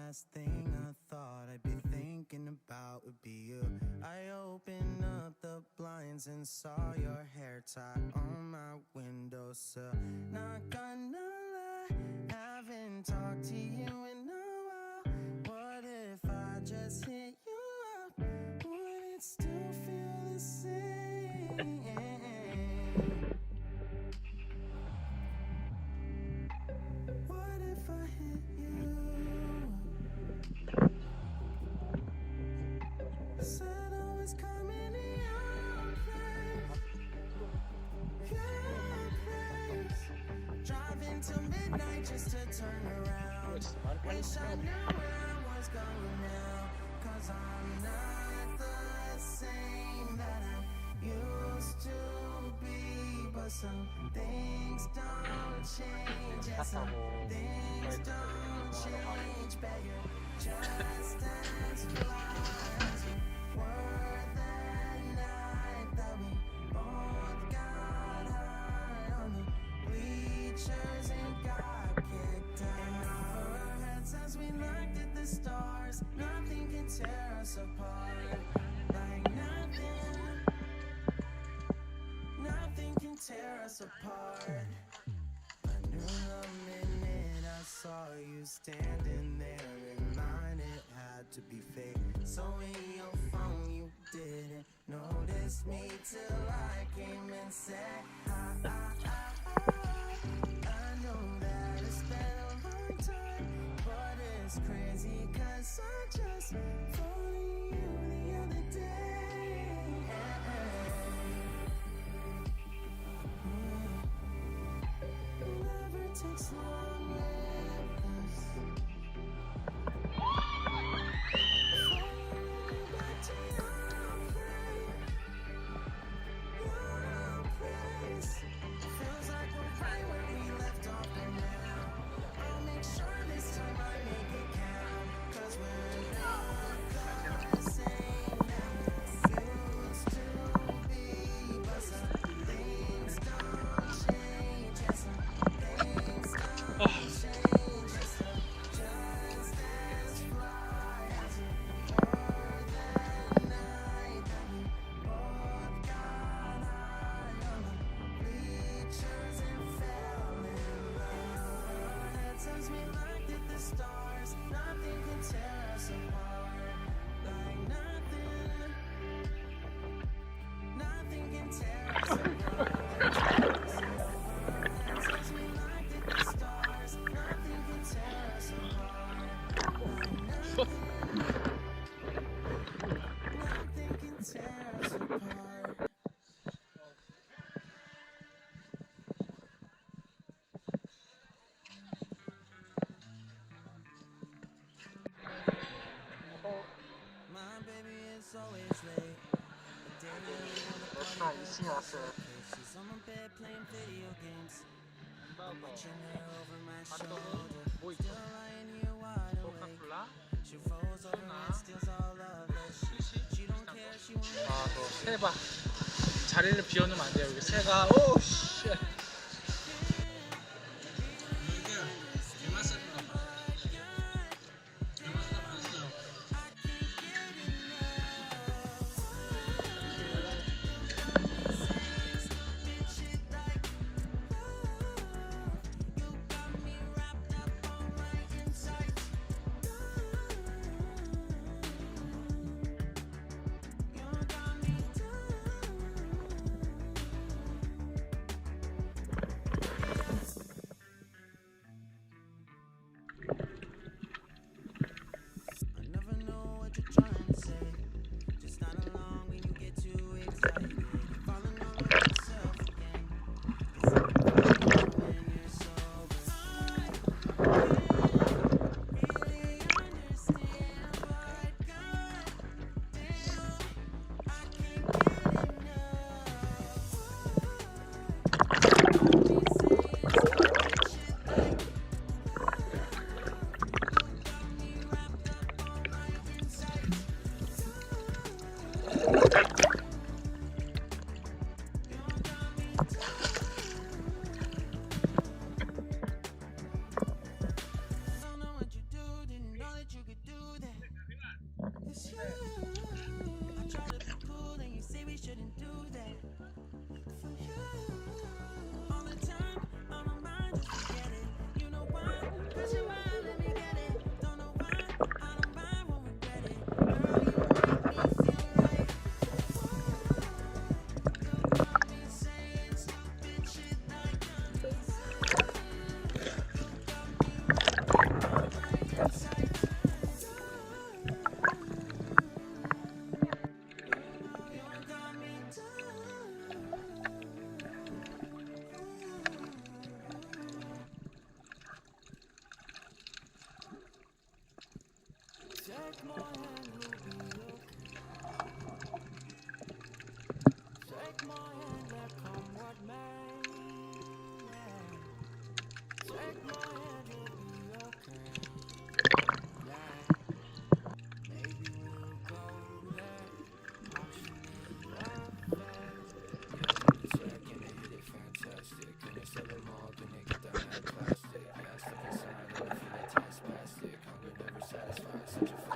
last thing I thought I'd be thinking about would be you. I opened up the blinds and saw your hair tie on my windowsill. Not gonna lie, haven't talked to you in a while. What if I just hit you up? Would it still feel the same? What if I hit you? Said I was coming to your place. Driving till midnight just to turn around. Wish I knew where I was going now. Cause I'm not the same that I used to be. But some things don't change. And some things don't change. Bet you're just as fly as you were that night that we both got high on the bleachers and got kicked out. Our heads as we looked at the stars. Nothing can tear us apart. Like nothing can tear us apart. I knew the minute I saw you standing there in line, it had to be fake. So in your phone you didn't notice me till I came and said hi. I know that it's been a long time, but it's crazy cause I just phoned you the other day. Never takes long with us. Falling back to your place. Feels like we're right where we left off, and now I'll make sure this time I make it count. Cause we're not the same that we used to be. But some things don't change, and some things don't change. And some just as fly as you were that night that we both got high on the bleachers and fell in love. Heads as we looked at the stars. Nothing can tear us apart. Like nothing can tear us apart. Heads as we looked at the stars. Nothing can tear us apart. Like nothing can tear us apart. My baby is always late. The day that we wanna party, she's on my bed playing video games. Watching her over my shoulder. Still lying here wide awake. She rolls over and steals all of us. She don't care, she won't. 또 새봐. 자리를 비워놓으면 안 돼요. 여기 새가. 오 씨. Such a